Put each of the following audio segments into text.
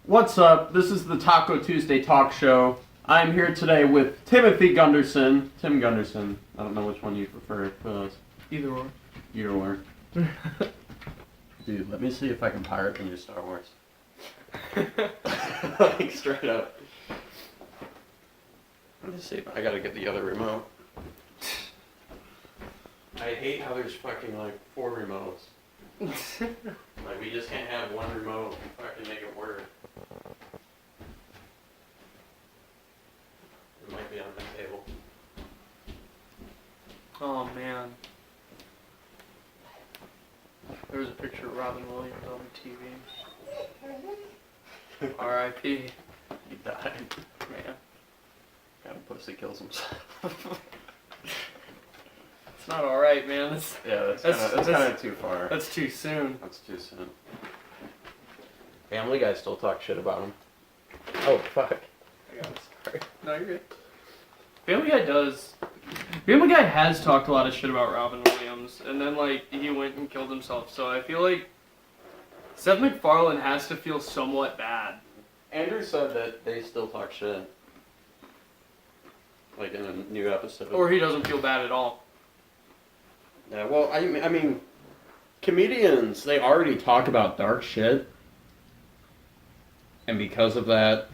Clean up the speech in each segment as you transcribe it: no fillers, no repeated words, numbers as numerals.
What's up? This is the Taco Tuesday talk show. I'm here today with Timothy Gunderson. Tim Gunderson. I don't know which one you prefer. Either or. Either or. Dude, let me see if I can pirate the new Star Wars. Like, straight up. Let me see if I gotta get the other remote. I hate how there's fucking, like, 4 remotes. Like, we just can't have one remote and fucking make it work. It might be on the table. Oh man. There was a picture of Robin Williams on the TV. R.I.P. He died. Man. Kind of pussy kills himself. It's not alright, man. That's kind of too far. That's too soon. That's too soon. Family Guy still talk shit about him. Oh, fuck. I got it. Sorry. No, you're good. Family Guy does. Family Guy has talked a lot of shit about Robin Williams, and then, like, he went and killed himself, so I feel like Seth MacFarlane has to feel somewhat bad. Andrew said that they still talk shit. Like in a new episode. Or he doesn't feel bad at all. Yeah, well, I mean, comedians, they already talk about dark shit. And because of that,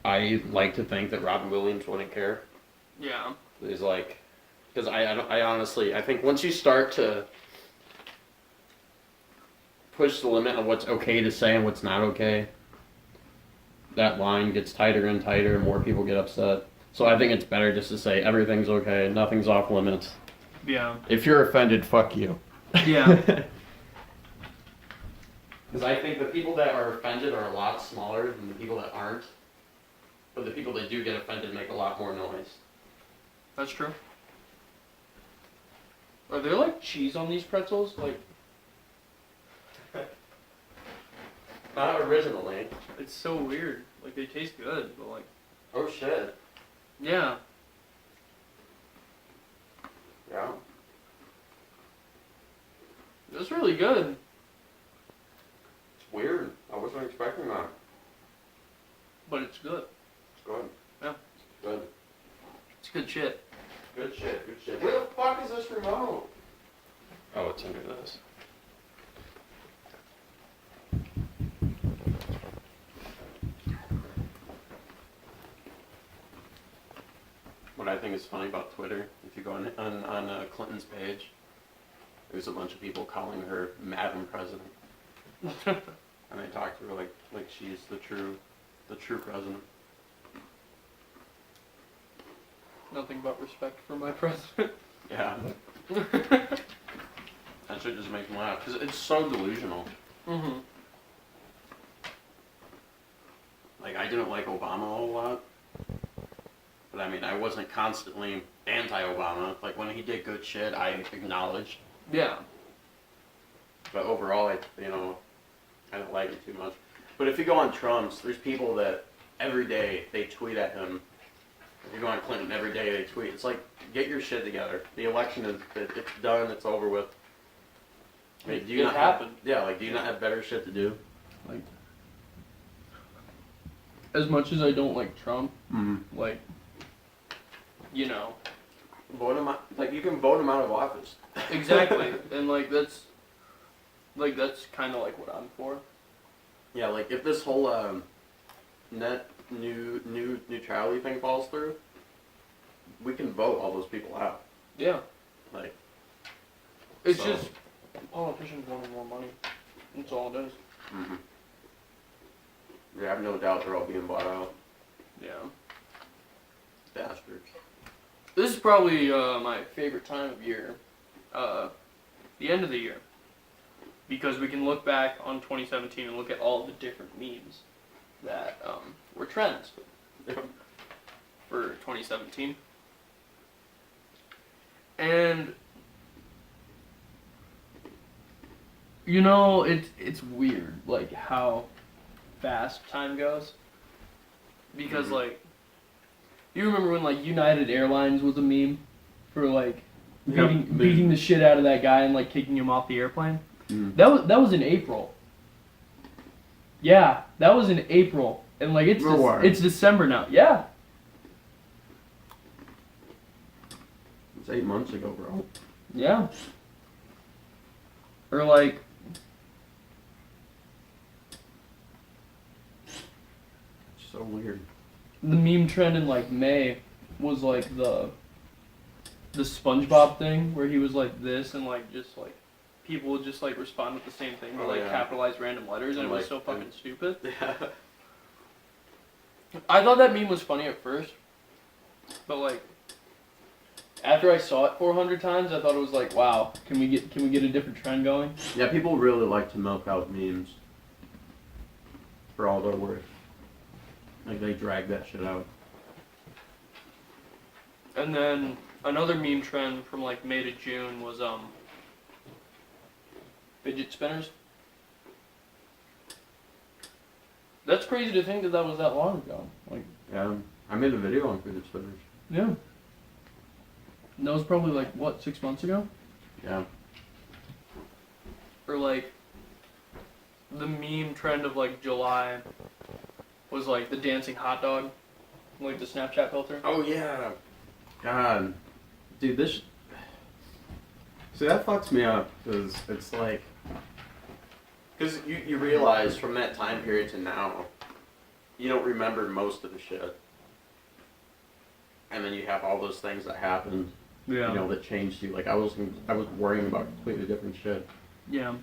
I like to think that Robin Williams wouldn't care. Yeah. He's like, because I honestly, I think once you start to push the limit on what's okay to say and what's not okay, that line gets tighter and tighter and more people get upset. So I think it's better just to say everything's okay, nothing's off limits. Yeah. If you're offended, fuck you. Yeah. Because I think the people that are offended are a lot smaller than the people that aren't. But the people that do get offended make a lot more noise. That's true. Are there like cheese on these pretzels? Like, Not originally. it's so weird. Like they taste good, but like, Oh shit. yeah. Yeah. It's really good. It's weird. I wasn't expecting that. But it's good. It's good. Yeah. It's good. It's good shit. Good shit. Good shit. Where the fuck is this remote? Oh, it's under this. What I think is funny about Twitter, if you go on Clinton's page, there's a bunch of people calling her Madam President, and they talk to her like she's the true president. Nothing but respect for my president. Yeah. That shit just makes me laugh because it's so delusional. Mm-hmm. Like I didn't like Obama a whole lot. But I mean, I wasn't constantly anti-Obama. Like, when he did good shit, I acknowledged. Yeah. But overall, I don't like it too much. But if you go on Trump's, there's people that every day they tweet at him. If you go on Clinton, every day they tweet. It's like, get your shit together. The election it's done, it's over with. Like, do you It not happened. do you not have better shit to do? Like, As much as I don't like Trump, mm-hmm. like, you know. Vote him out. Like, you can vote him out of office. Exactly. And that's kind of like what I'm for. Yeah, like if this whole net neutrality thing falls through, we can vote all those people out. Yeah. Like, It's just politicians wanting more money. That's all it is. Mm-hmm. Yeah, I have no doubt they're all being bought out. Yeah. Bastards. This is probably my favorite time of year. The end of the year. Because we can look back on 2017 and look at all the different memes that were trends for 2017. And, you know, it's weird, like, how fast time goes. Because, like, you remember when, like, United Airlines was a meme for, like, beating the shit out of that guy and, like, kicking him off the airplane? Mm. That was in April. Yeah, that was in April, and like No way. it's December now. Yeah. It's 8 months ago, bro. Yeah. Or like. It's so weird. The meme trend in like May was like the SpongeBob thing where he was like this and like just like people would just like respond with the same thing but Oh, like yeah. capitalize random letters and it was Like, so fucking stupid. Yeah. I thought that meme was funny at first, but like after I saw it 400 times, I thought it was like, wow, can we get a different trend going? Yeah, people really like to milk out memes for all their worth. Like they drag that shit out. And then another meme trend from like May to June was fidget spinners. That's crazy to think that that was that long ago. Like, Yeah, I made a video on fidget spinners. yeah. And that was probably like what, 6 months ago? Yeah. Or like the meme trend of like July was like the dancing hot dog, like the Snapchat filter. Oh yeah. God, dude, this. See, that fucks me up because it's like, because you realize from that time period to now, you don't remember most of the shit, and then you have all those things that happened, Yeah. you know, that changed you. Like I was worrying about completely different shit. Yeah.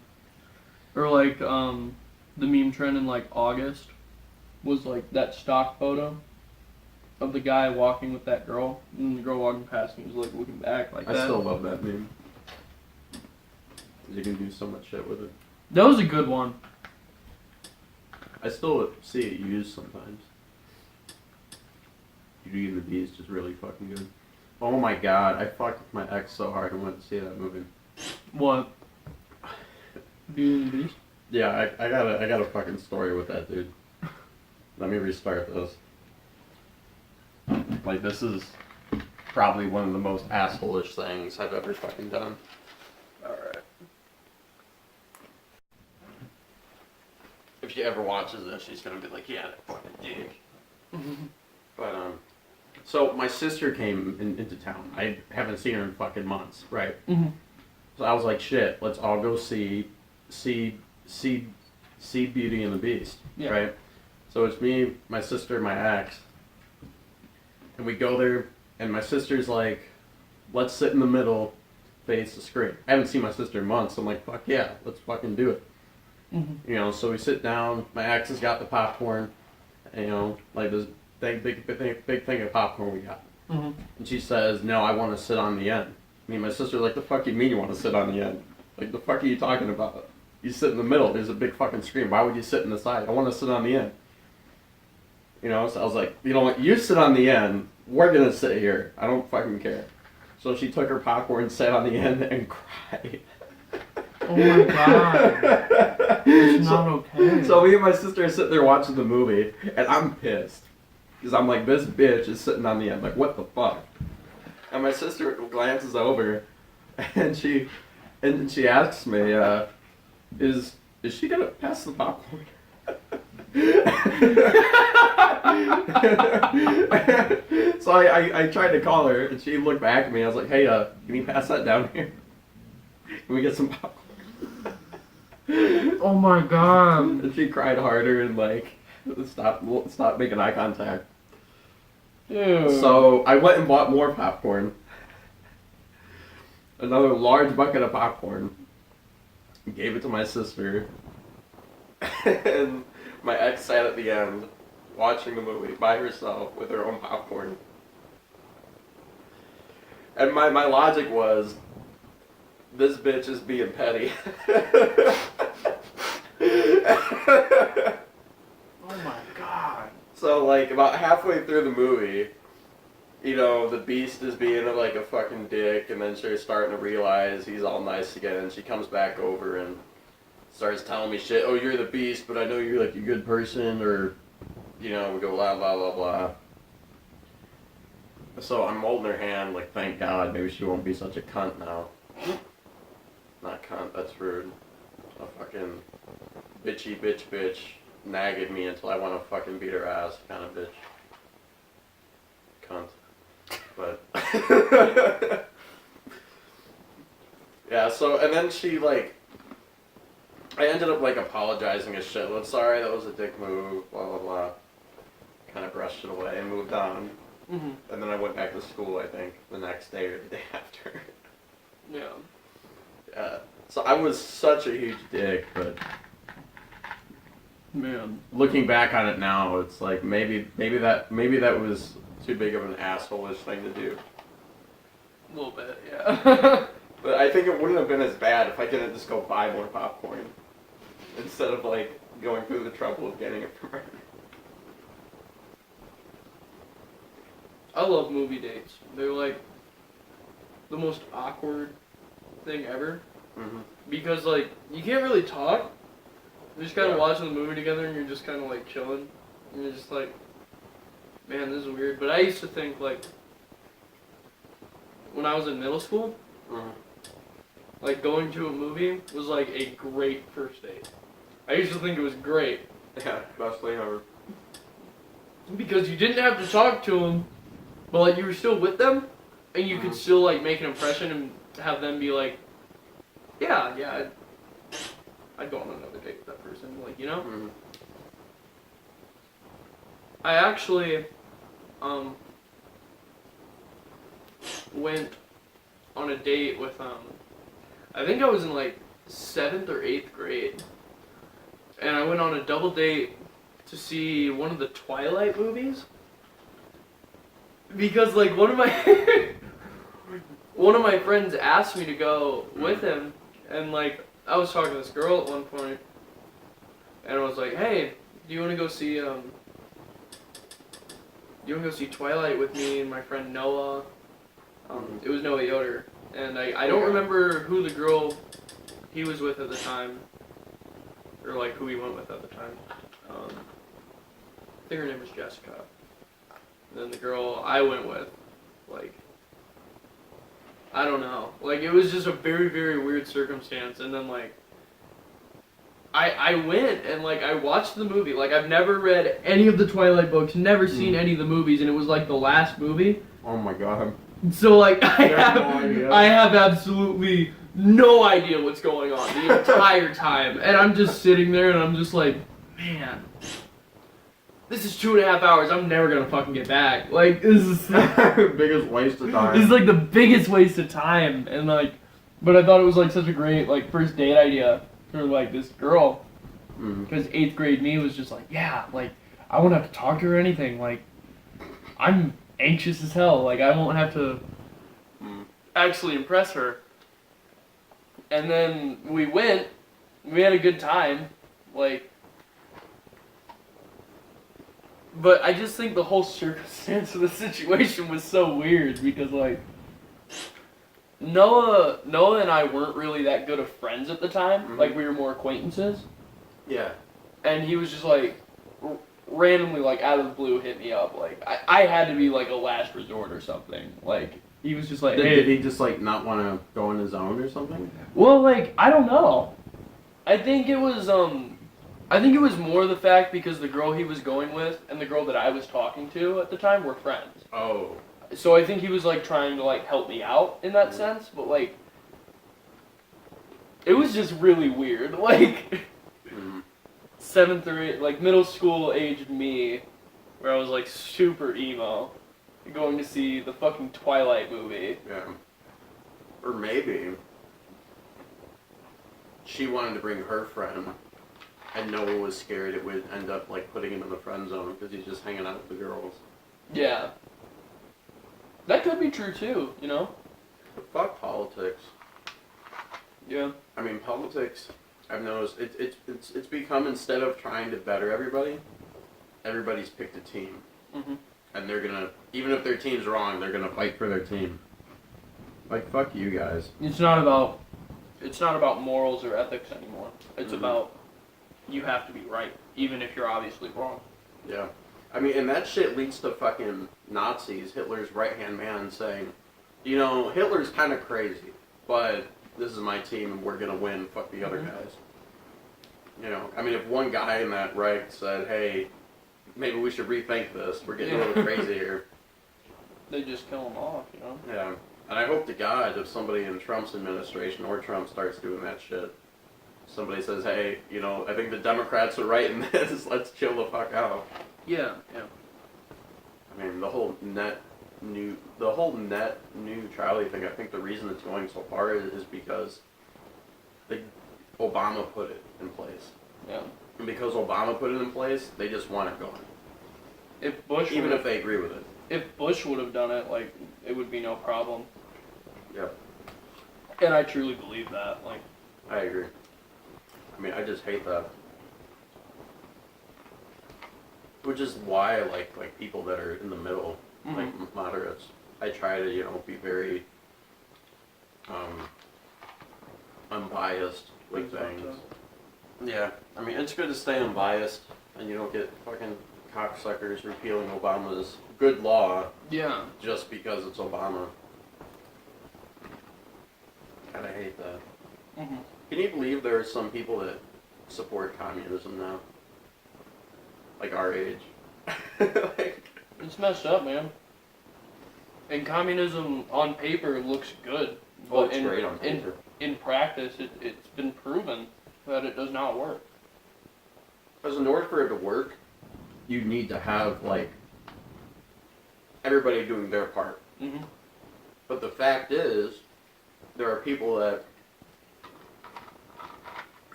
Or like the meme trend in like August was like that stock photo of the guy walking with that girl, and the girl walking past him was like looking back like I that. still love that meme. 'Cause you can do so much shit with it. That was a good one. I still see it used sometimes. Beauty and the Beast is really fucking good. Oh my god, I fucked with my ex so hard and went to see that movie. What? Beauty and the Beast? Yeah, I got a fucking story with that dude. Let me restart this. Like, this is probably one of the most asshole-ish things I've ever fucking done. Alright. If she ever watches this, she's gonna be like, yeah, that fucking dick. But, so my sister came into town. I haven't seen her in fucking months, right? Mm-hmm. So I was like, shit, let's all go see Beauty and the Beast, Yeah. right? So it's me, my sister, my ex, and we go there, and my sister's like, let's sit in the middle, face the screen. I haven't seen my sister in months, so I'm like, fuck yeah, let's fucking do it. Mm-hmm. You know, so we sit down, my ex has got the popcorn, and, you know, like this big thing of popcorn we got. Mm-hmm. And she says, no, I want to sit on the end. Me and my sister are like, the fuck you mean you want to sit on the end? Like, the fuck are you talking about? You sit in the middle, there's a big fucking screen. Why would you sit in the side? I want to sit on the end. You know, so I was like, you know what, you sit on the end, we're going to sit here. I don't fucking care. So she took her popcorn, sat on the end, and cried. Oh my god. It's not okay. So me and my sister are sitting there watching the movie, and I'm pissed. Because I'm like, this bitch is sitting on the end. Like, what the fuck? And my sister glances over, and she asks me, is she gonna pass the popcorn? So I tried to call her, and she looked back at me. I was like, hey, can you pass that down here? Can we get some popcorn? Oh my god. And she cried harder and like stop making eye contact. Ew. So I went and bought more popcorn. Another large bucket of popcorn. Gave it to my sister. And my ex sat at the end watching the movie by herself with her own popcorn. And my logic was, this bitch is being petty. Oh my god. So, like, about halfway through the movie, you know, the Beast is being like a fucking dick, and then she's starting to realize he's all nice again, and she comes back over and starts telling me shit. Oh, you're the Beast, but I know you're like a good person, or, you know, we go blah, blah, blah, blah. So I'm holding her hand, like, thank God, maybe she won't be such a cunt now. Not cunt, that's rude. A fucking bitchy bitch. nag at me until I want to fucking beat her ass, kind of bitch. Cunt. But yeah, so and then she like, I ended up like apologizing as shit. Well, sorry, that was a dick move. Blah blah blah. Kind of brushed it away and moved on. Mm-hmm. And then I went back to school. I think the next day or the day after. Yeah. Yeah. So I was such a huge dick, but Man. looking back on it now, it's like maybe that was too big of an asshole-ish thing to do. A little bit, yeah. But I think it wouldn't have been as bad if I didn't just go buy more popcorn instead of like going through the trouble of getting it from her. I love movie dates. They're like the most awkward thing ever. Mm-hmm. Because like you can't really talk. You're just kind of Yeah. watching the movie together and you're just kind of like chilling. And you're just like, man, this is weird. But I used to think like when I was in middle school, Mm-hmm. like going to a movie was like a great first date. I used to think it was great Yeah, best thing ever. because you didn't have to talk to them, but like you were still with them, and you could still like make an impression and have them be like, yeah, I'd go on another date with that person, like, you know. Mm-hmm. I actually went on a date with I think I was in like 7th or 8th grade, and I went on a double date to see one of the Twilight movies because like one of my friends asked me to go with him, and like I was talking to this girl at one point, and I was like, hey, do you want to go see Twilight with me and my friend Noah? It was Noah Yoder, and I don't remember who the girl he was with at the time, or like who he went with at the time. I think her name was Jessica. And then the girl I went with, like, I don't know, like it was just a very, very weird circumstance. And then like I went and like I watched the movie. Like I've never read any of the Twilight books, never seen any of the movies, and it was like the last movie. Oh my god. So like I idea. have absolutely no idea what's going on the entire time, and I'm just sitting there and I'm just like, man, this is 2.5 hours. I'm never gonna fucking get back. Like this is Biggest waste of time. this is like the biggest waste of time, and like, but I thought it was like such a great like first date idea for like this girl, because 8th grade me was just like, yeah, like I won't have to talk to her or anything. Like I'm anxious as hell. Like I won't have to actually impress her. And then we went. We had a good time. Like, but I just think the whole circumstance of the situation was so weird because like Noah and I weren't really that good of friends at the time. Like we were more acquaintances. Yeah. And he was just like randomly like out of the blue hit me up. Like I had to be like a last resort or something. Like he was just like, hey. Did he just like not want to go on his own or something? Well, like I don't know. I think it was more the fact because the girl he was going with and the girl that I was talking to at the time were friends. Oh. So I think he was like trying to like help me out in that sense, but like it was just really weird. Like 7th or 8th, like middle school aged me, where I was like super emo, going to see the fucking Twilight movie. Yeah. Or maybe she wanted to bring her friend, and Noah was scared it would end up like putting him in the friend zone because he's just hanging out with the girls. Yeah. That could be true too, you know? But fuck politics. Yeah. I mean, politics, I've noticed, it's become, instead of trying to better everybody, everybody's picked a team. Mm-hmm. And they're gonna, even if their team's wrong, they're gonna fight for their team. Like, fuck you guys. It's not about morals or ethics anymore. It's about you have to be right, even if you're obviously wrong. Yeah. I mean, and that shit leads to fucking Nazis, Hitler's right-hand man, saying, you know, Hitler's kind of crazy, but this is my team and we're gonna win, fuck the other guys. You know, I mean, if one guy in that right said, hey, maybe we should rethink this, we're getting a little crazy here. They just kill them off, you know? Yeah. And I hope to God if somebody in Trump's administration or Trump starts doing that shit, somebody says, hey, you know, I think the Democrats are right in this, let's chill the fuck out. Yeah, yeah. I mean, the whole net neutrality thing, I think the reason it's going so far is because Obama put it in place. Yeah. And because Obama put it in place, they just want it going. If Bush Even if they agree with it. If Bush would have done it, like, it would be no problem. Yep. And I truly believe that. Like, I agree. I mean, I just hate that. Which is why I like people that are in the middle, like moderates. I try to, you know, be very unbiased with things. Yeah, I mean, it's good to stay unbiased, and you don't get fucking cocksuckers repealing Obama's good law. Yeah. Just because it's Obama. God, I hate that. Mm-hmm. Can you believe there are some people that support communism now? Like our age. Like, It's messed up, man. And communism on paper looks good. oh, But it's great on paper. in practice, it's been proven that it does not work. Because in order for it to work, you need to have, like, everybody doing their part. Mm-hmm. But the fact is, there are people that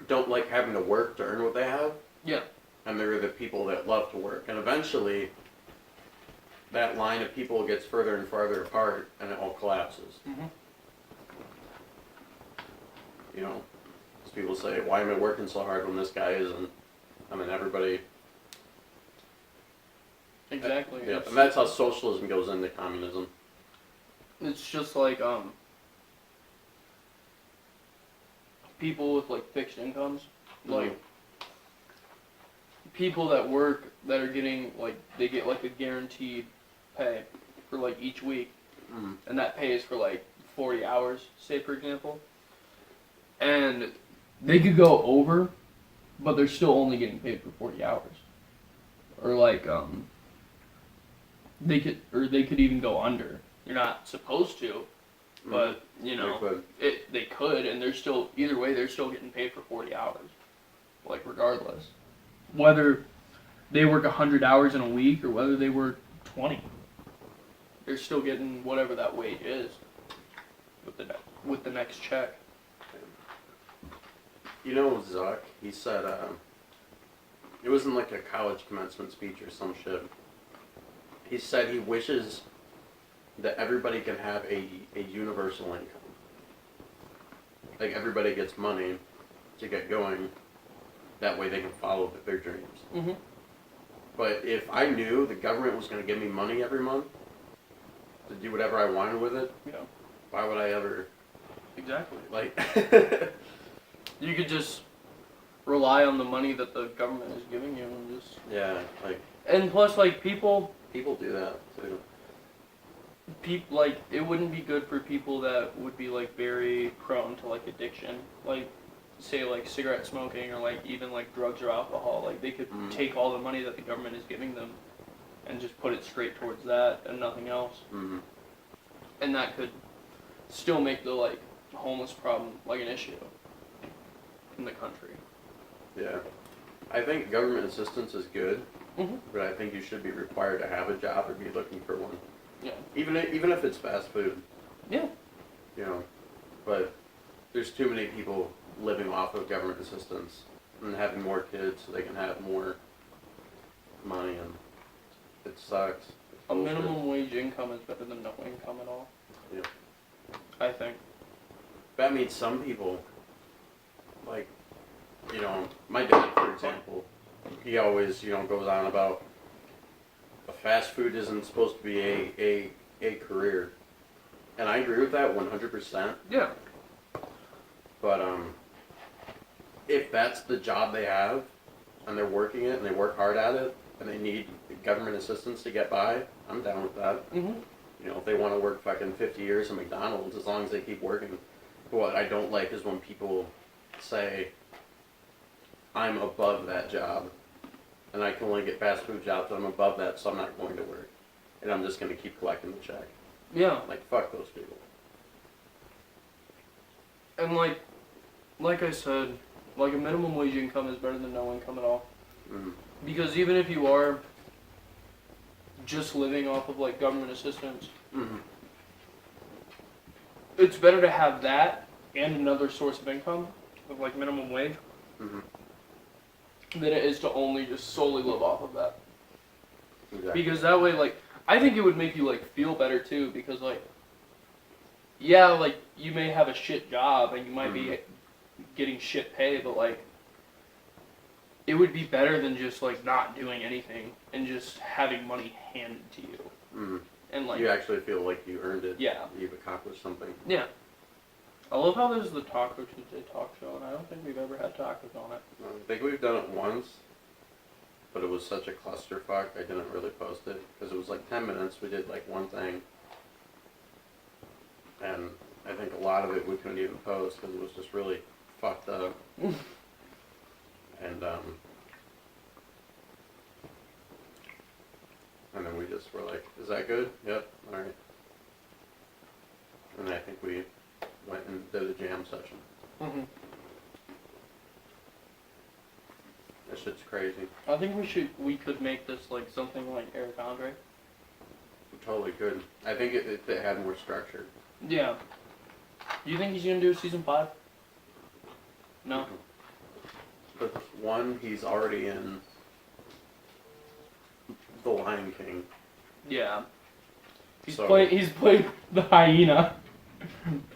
don't like having to work to earn what they have. Yeah. And there are the people that love to work. And eventually, that line of people gets further and farther apart, and it all collapses. Mm-hmm. You know, as people say, why am I working so hard when this guy isn't? I mean, everybody... Exactly. Yeah, and that's how socialism goes into communism. It's just like people with like fixed incomes, like people that work that are getting like they get like a guaranteed pay for like each week, and that pay is for like 40 hours, say for example, and they could go over, but they're still only getting paid for 40 hours, or like they could even go under. You're not supposed to, but you know they could, and they're still either way they're still getting paid for 40 hours, like regardless, whether they work 100 hours in a week or whether they work 20, they're still getting whatever that wage is with the next check. You know, Zuck, he said, it wasn't like a college commencement speech or some shit. He said he wishes that everybody can have a universal income. Like, everybody gets money to get going. That way they can follow their dreams. Mm-hmm. But if I knew the government was going to give me money every month to do whatever I wanted with it, Yeah. why would I ever... Exactly. Like... You could just rely on the money that the government is giving you and just... Yeah, like... And plus, like, people do that, too. Like, it wouldn't be good for people that would be, like, very prone to, like, addiction. Like, say, like, cigarette smoking or, like, even, like, drugs or alcohol. Like, they could take all the money that the government is giving them and just put it straight towards that and nothing else. Mm-hmm. And that could still make the, like, homeless problem, like, an issue in the country. Yeah. I think government assistance is good, Mm-hmm. but I think you should be required to have a job or be looking for one. Yeah. Even if it's fast food. Yeah. You know, but there's too many people living off of government assistance and having more kids so they can have more money, and it sucks. It's A bullshit. minimum wage income is better than no income at all. Yeah. I think. That means some people, like, you know, my dad, for example, he always, you know, goes on about fast food isn't supposed to be a career. And I agree with that 100%. Yeah. But if that's the job they have, and they're working it, and they work hard at it, and they need government assistance to get by, I'm down with that. Mm-hmm. You know, if they want to work fucking 50 years at McDonald's, as long as they keep working. What I don't like is when people say, I'm above that job, and I can only get fast food jobs. I'm above that, so I'm not going to work, and I'm just going to keep collecting the check. Yeah. Like, fuck those people. And like I said, like a minimum wage income is better than no income at all. Mm-hmm. Because even if you are just living off of like government assistance, Mm-hmm. it's better to have that and another source of income, of like minimum wage, Mm-hmm. than it is to only just solely live off of that. Exactly. Because that way, like, I think it would make you like feel better too. Because like, yeah, like you may have a shit job and you might be getting shit pay, but like, it would be better than just like not doing anything and just having money handed to you. Mm-hmm. And like, You actually feel like you earned it. Yeah. You've accomplished something. Yeah. I love how there's the Taco Tuesday talk show, and I don't think we've ever had tacos on it. I think we've done it once, but it was such a clusterfuck, I didn't really post it. Because it was like 10 minutes, we did like one thing. And I think a lot of it we couldn't even post because it was just really fucked up. And then we just were like, is that good? Yep, alright. And I think we went and did a jam session. Mm-hmm. That shit's crazy. I think we could make this like something like Eric Andre. We totally could. I think it had more structure. Yeah. Do you think he's gonna do season 5? No. But one, he's already in The Lion King. Yeah. He's So- played the hyena.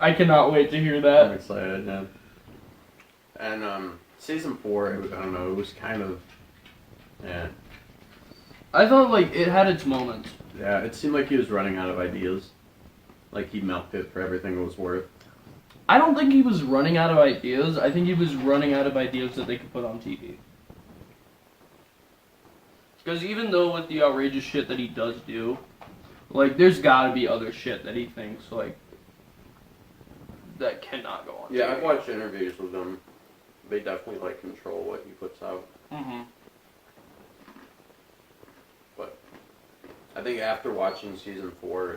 I cannot wait to hear I'm that. excited, yeah. And season 4, I don't know, it was kind of, yeah. I thought like it had its moments. Yeah, it seemed like he was running out of ideas. Like he milked it for everything it was worth. I don't think he was running out of ideas. I think he was running out of ideas that they could put on TV. Because even though with the outrageous shit that he does do, like there's gotta be other shit that he thinks like that cannot go on Yeah, TV. I've watched interviews with him. They definitely like control what he puts out. Mm-hmm. But I think after watching season 4,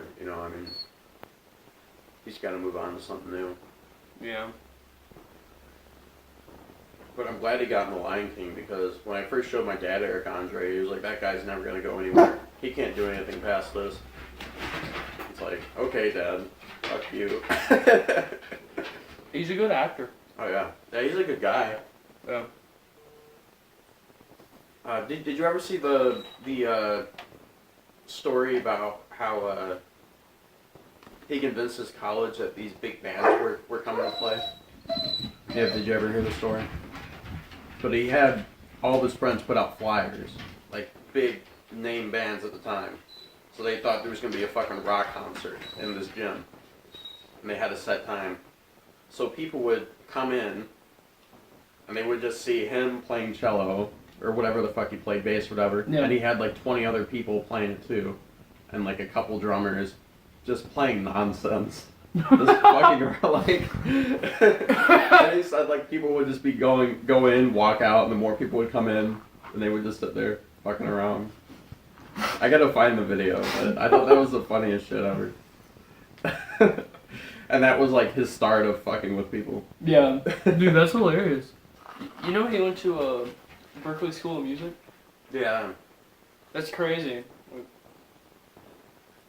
he's got to move on to something new. Yeah. But I'm glad he got in The Lion King because when I first showed my dad Eric Andre, he was like, that guy's never going to go anywhere. He can't do anything past this. It's like, okay, Dad, fuck you. He's a good actor. Oh, yeah. Yeah, he's a good guy. Yeah. Did you ever see the story about how he convinced his college that these big bands were coming to play? Yeah, did you ever hear the story? But he had all of his friends put out flyers, like big name bands at the time. So they thought there was going to be a fucking rock concert in this gym. And they had a set time. So people would come in, and they would just see him playing cello, or whatever the fuck he played, bass, whatever. Yeah. And he had like 20 other people playing it too. And like a couple drummers just playing nonsense. Just fucking around, like. And he said like people would just be go in, walk out, and the more people would come in, and they would just sit there fucking around. I gotta find the video, but I thought that was the funniest shit ever. And that was like his start of fucking with people. Yeah. Dude, that's hilarious. You know he went to Berkeley School of Music? Yeah. That's crazy.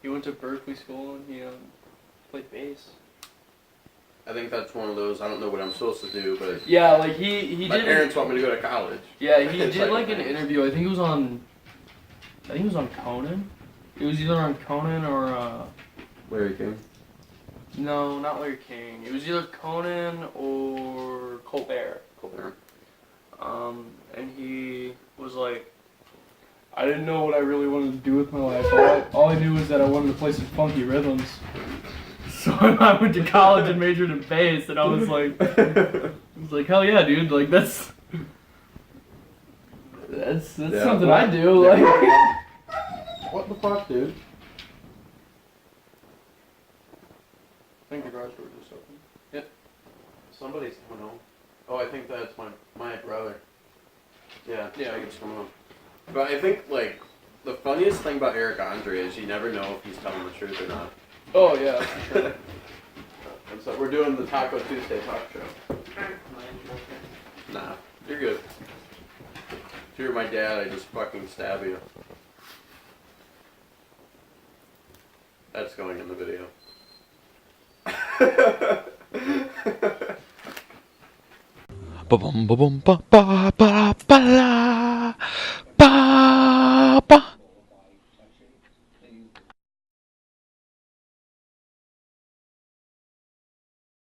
He went to Berkeley School and he played bass. I think that's one of those, I don't know what I'm supposed to do, but Yeah, like he my did. parents want me to go to college. Yeah, he It's did like an thing. interview. I think it was on Conan. It was either on Conan or Larry King. no, not Larry King. It was either Conan or Colbert. Colbert. And he was like, I didn't know what I really wanted to do with my life. All I knew was that I wanted to play some funky rhythms. So I went to college and majored in bass, and I was like, hell yeah, dude! Like that's Yeah, something what? I do. Like, What the fuck, dude? I think the garage door just opened. Somebody's coming home. Oh, I think that's my brother. Yeah, Yeah. I can just come on. But I think, like, the funniest thing about Eric Andre is you never know if he's telling the truth or not. Oh yeah, for sure. And so we're doing the Taco Tuesday talk show. Nah, you're good. If you were my dad, I'd just fucking stab you. That's going in the video. Ba bum ba bum ba ba ba ba.